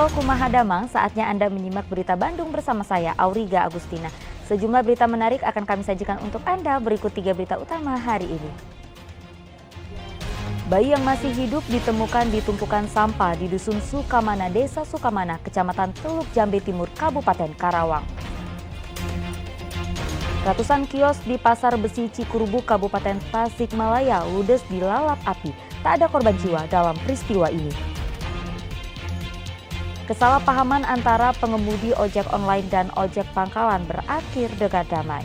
Halo Kumaha Damang, saatnya Anda menyimak berita Bandung bersama saya, Auriga Agustina. Sejumlah berita menarik akan kami sajikan untuk Anda, berikut 3 berita utama hari ini. Bayi yang masih hidup ditemukan di tumpukan sampah di Dusun Sukamana, Desa Sukamana, Kecamatan Teluk Jambe Timur, Kabupaten Karawang. Ratusan kios di Pasar Besi Cikurubu, Kabupaten Tasikmalaya, ludes dilalap api. Tak ada korban jiwa dalam peristiwa ini. Kesalahpahaman antara pengemudi ojek online dan ojek pangkalan berakhir dengan damai.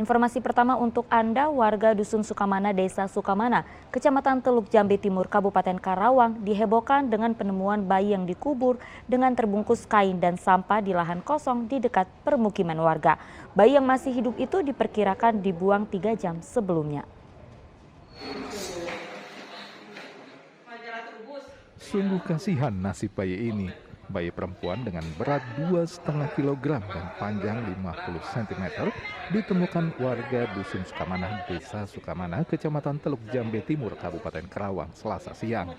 Informasi pertama untuk Anda, warga Dusun Sukamana, Desa Sukamana, Kecamatan Teluk Jambe Timur, Kabupaten Karawang, dihebohkan dengan penemuan bayi yang dikubur dengan terbungkus kain dan sampah di lahan kosong di dekat permukiman warga. Bayi yang masih hidup itu diperkirakan dibuang 3 jam sebelumnya. Sungguh kasihan nasib bayi ini. Bayi perempuan dengan berat 2,5 kg dan panjang 50 cm ditemukan warga Dusun Sukamana, Desa Sukamana, Kecamatan Teluk Jambe Timur, Kabupaten Karawang, Selasa siang.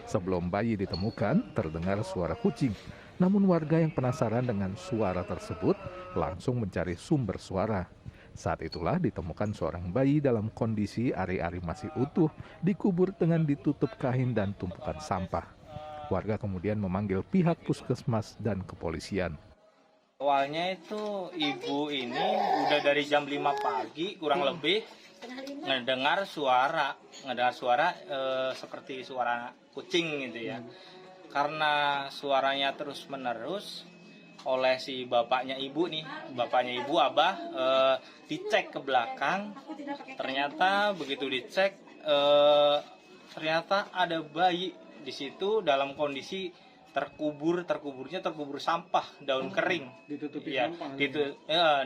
Sebelum bayi ditemukan, terdengar suara kucing. Namun warga yang penasaran dengan suara tersebut langsung mencari sumber suara. Saat itulah ditemukan seorang bayi dalam kondisi ari-ari masih utuh, dikubur dengan ditutup kain dan tumpukan sampah. Warga kemudian memanggil pihak puskesmas dan kepolisian. Awalnya itu ibu ini udah dari jam 5 pagi kurang lebih ngedengar suara seperti suara kucing gitu ya. Karena suaranya terus menerus oleh si bapaknya ibu abah dicek ke belakang, ternyata begitu dicek ternyata ada bayi di situ dalam kondisi terkubur sampah, daun kering. Ditutupi ya, sampah.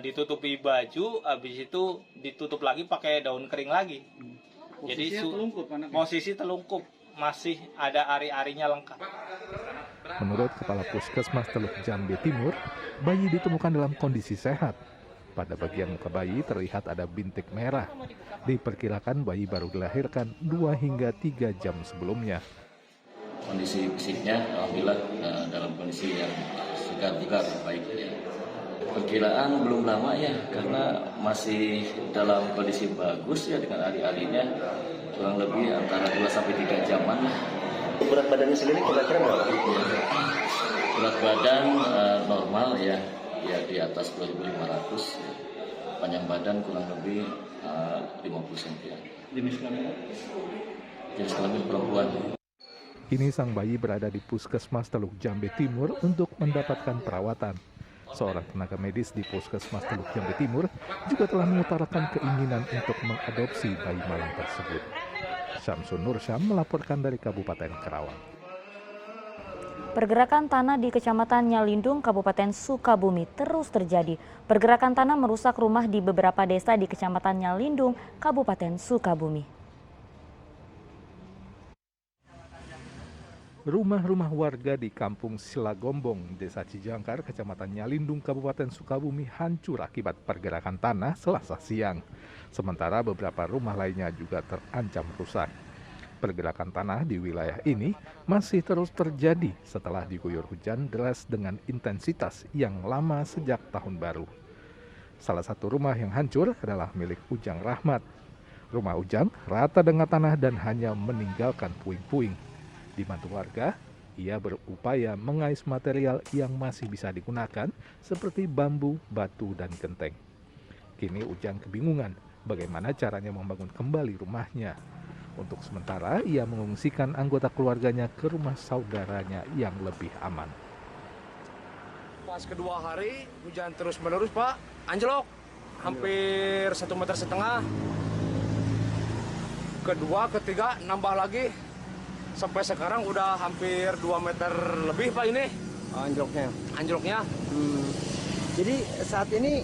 Ditutupi baju, habis itu ditutup lagi pakai daun kering lagi. Jadi posisi telungkup, masih ada ari-arinya lengkap. Menurut Kepala Puskesmas Teluk Jambe Timur, bayi ditemukan dalam kondisi sehat. Pada bagian muka bayi terlihat ada bintik merah. Diperkirakan bayi baru dilahirkan 2 hingga 3 jam sebelumnya. Kondisi fisiknya alhamdulillah dalam kondisi yang segar-bugar baik ya. Perkiraan belum lama ya karena masih dalam kondisi bagus ya dengan ari-arinya, kurang lebih antara 2 sampai 3 jaman lah. Berat badannya sendiri kira-kira berapa? Berat badan normal ya di atas 2.500. Panjang badan kurang lebih 50 cm. Jenis kelamin? Jenis kelamin perempuan. Kini sang bayi berada di Puskesmas Teluk Jambe Timur untuk mendapatkan perawatan. Seorang tenaga medis di Puskesmas Teluk Jambe Timur juga telah mengutarakan keinginan untuk mengadopsi bayi malang tersebut. Syamsun Nursyam melaporkan dari Kabupaten Karawang. Pergerakan tanah di Kecamatan Nyalindung, Kabupaten Sukabumi terus terjadi. Pergerakan tanah merusak rumah di beberapa desa di Kecamatan Nyalindung, Kabupaten Sukabumi. Rumah-rumah warga di Kampung Silagombong, Desa Cijangkar, Kecamatan Nyalindung, Kabupaten Sukabumi hancur akibat pergerakan tanah Selasa siang. Sementara beberapa rumah lainnya juga terancam rusak. Pergerakan tanah di wilayah ini masih terus terjadi setelah diguyur hujan deras dengan intensitas yang lama sejak tahun baru. Salah satu rumah yang hancur adalah milik Ujang Rahmat. Rumah Ujang rata dengan tanah dan hanya meninggalkan puing-puing. Dibantu warga, ia berupaya mengais material yang masih bisa digunakan seperti bambu, batu, dan genteng. Kini Ujang kebingungan bagaimana caranya membangun kembali rumahnya. Untuk sementara, ia mengungsikan anggota keluarganya ke rumah saudaranya yang lebih aman. Pas kedua hari, hujan terus-menerus, Pak. Anjlok, hampir 1,5 meter. Kedua, ketiga, nambah lagi. Sampai sekarang udah hampir 2 meter lebih, Pak, ini. Anjloknya. Jadi saat ini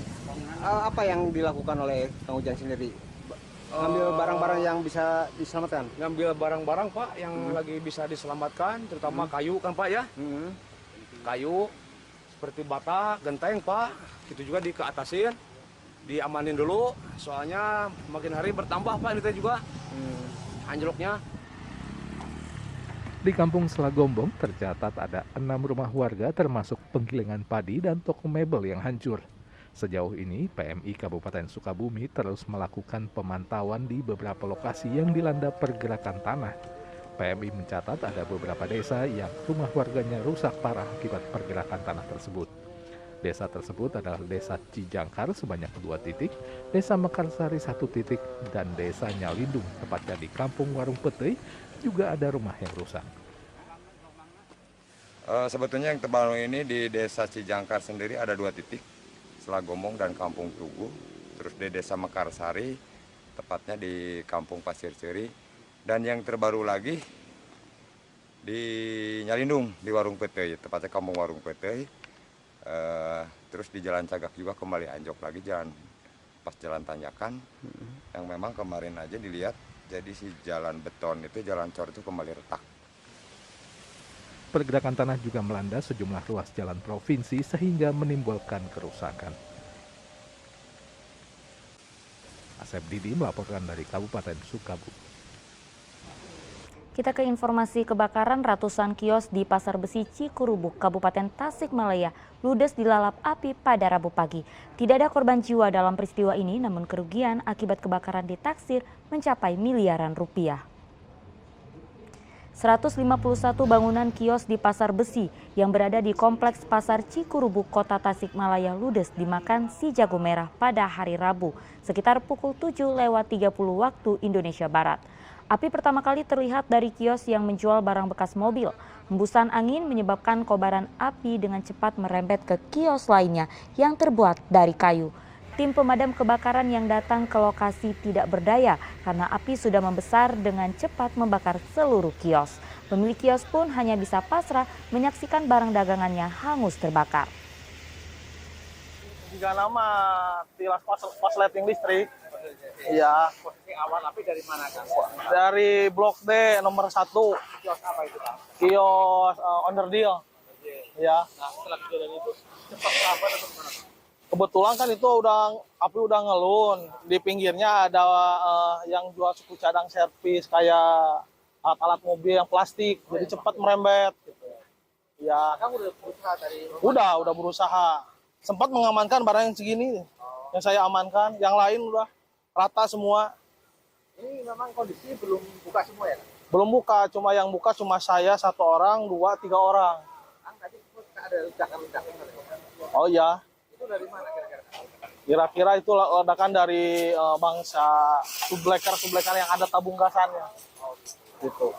apa yang dilakukan oleh Kang Ujang sendiri? Ngambil barang-barang yang bisa diselamatkan? Ngambil barang-barang, Pak, yang lagi bisa diselamatkan, terutama kayu kan, Pak, ya. Kayu, seperti bata, genteng, Pak. Itu juga dikeatasin. diamanin dulu, soalnya makin hari bertambah Pak ini teh juga anjloknya. Di Kampung Selagombong tercatat ada 6 rumah warga termasuk penggilingan padi dan toko mebel yang hancur. Sejauh ini, PMI Kabupaten Sukabumi terus melakukan pemantauan di beberapa lokasi yang dilanda pergerakan tanah. PMI mencatat ada beberapa desa yang rumah warganya rusak parah akibat pergerakan tanah tersebut. Desa tersebut adalah Desa Cijangkar sebanyak 2 titik, Desa Mekarsari 1 titik, dan Desa Nyalindung, tepatnya di Kampung Warung Petei, juga ada rumah yang rusak. Sebetulnya yang terbaru ini di Desa Cijangkar sendiri ada 2 titik, Selagombong dan Kampung Tugu. Terus di Desa Mekarsari, tepatnya di Kampung Pasir Ceri. Dan yang terbaru lagi di Nyalindung, di Warung Petei, tepatnya Kampung Warung Petei. Terus di Jalan Cagak juga kembali anjlok lagi, pas jalan tanjakan, yang memang kemarin aja dilihat, jadi si jalan beton itu, jalan cor itu kembali retak. Pergerakan tanah juga melanda sejumlah ruas jalan provinsi sehingga menimbulkan kerusakan. Asep Didi melaporkan dari Kabupaten Sukabumi. Kita ke informasi kebakaran. Ratusan kios di Pasar Besi Cikurubuk, Kabupaten Tasikmalaya, ludes dilalap api pada Rabu pagi. Tidak ada korban jiwa dalam peristiwa ini, namun kerugian akibat kebakaran ditaksir mencapai miliaran rupiah. 151 bangunan kios di Pasar Besi yang berada di Kompleks Pasar Cikurubuk, Kota Tasikmalaya ludes dimakan si jago merah pada hari Rabu, sekitar pukul 7:30 waktu Indonesia Barat. Api pertama kali terlihat dari kios yang menjual barang bekas mobil. Hembusan angin menyebabkan kobaran api dengan cepat merembet ke kios lainnya yang terbuat dari kayu. Tim pemadam kebakaran yang datang ke lokasi tidak berdaya karena api sudah membesar dengan cepat membakar seluruh kios. Pemilik kios pun hanya bisa pasrah menyaksikan barang dagangannya hangus terbakar. Jika nama tilas korsleting listrik. Iya. Posisi awal api dari mana kan? Dari Blok D nomor 1. Kios apa itu Kang? Kios Underdeal. Ya. Nah setelah kejadian itu cepat apa atau gimana? Kebetulan kan itu api udah ngelun. Di pinggirnya ada yang jual suku cadang servis kayak alat-alat mobil yang plastik. Jadi cepat merembet. Gitu. Ya. Kang udah berusaha dari Udah berusaha. Sempat mengamankan barang yang segini. Yang saya amankan, yang lain udah rata semua. Ini memang kondisi belum buka semua ya? Belum buka, yang buka cuma saya 1 orang, 2, 3 orang. Kan tadi ada ledakan-ledakan. Oh iya. Itu dari mana kira-kira? Kira-kira itu ledakan dari bangsa subleker yang ada tabung gasannya. Gitu.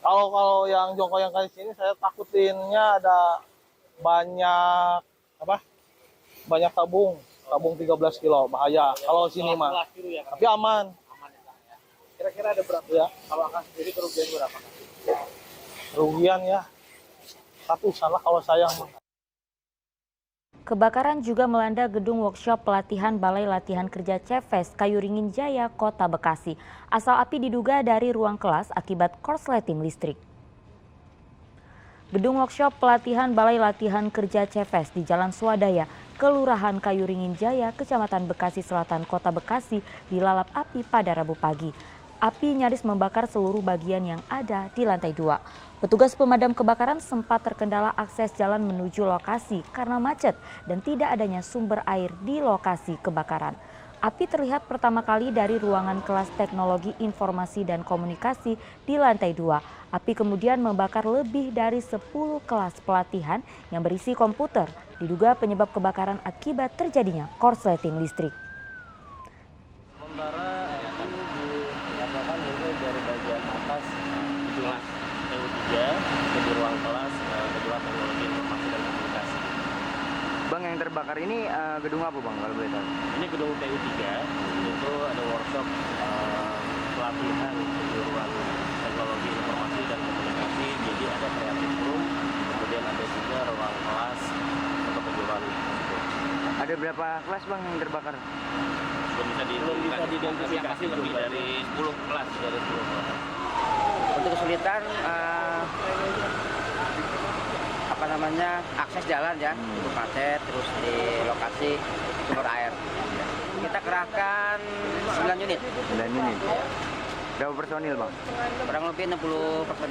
Kalau yang jongkok yang kayak sini saya takutinnya ada banyak banyak tabung 13 kilo, bahaya. Kalau sini mah. Ya, Tapi aman. Kira-kira ada berapa? Ya. Kalau akan sendiri kerugian berapa? Kerugian ya ratusan lah kalau saya. Kebakaran juga melanda gedung workshop pelatihan Balai Latihan Kerja CFES Kayuringin Jaya, Kota Bekasi. Asal api diduga dari ruang kelas akibat korsleting listrik. Gedung workshop pelatihan Balai Latihan Kerja CFES di Jalan Swadaya, Kelurahan Kayuringin Jaya, Kecamatan Bekasi Selatan, Kota Bekasi dilalap api pada Rabu pagi. Api nyaris membakar seluruh bagian yang ada di lantai 2. Petugas pemadam kebakaran sempat terkendala akses jalan menuju lokasi karena macet dan tidak adanya sumber air di lokasi kebakaran. Api terlihat pertama kali dari ruangan kelas teknologi informasi dan komunikasi di lantai 2. Api kemudian membakar lebih dari 10 kelas pelatihan yang berisi komputer. Diduga penyebab kebakaran akibat terjadinya korsleting listrik. Sementara api dinyatakan dari bagian atas kelas TU3 di ruang kelas kejuruan teknologi informasi dan komunikasi. Bang, yang terbakar ini gedung apa Bang kalau boleh tahu? Ini gedung TU3, itu ada workshop pelatihan kejuruan teknologi informasi dan komunikasi. Jadi ada creative room, kemudian ada juga ruang kelas untuk kejuruan tersebut. Ada berapa kelas Bang yang terbakar? Belum bisa diidentifikasi lebih dari 10 kelas. Untuk kesulitan akses jalan ya, itu macet, terus di lokasi sumber air. kerahkan 9 unit. 9 unit. Berapa personil, Bang? Kurang lebih 60 personil.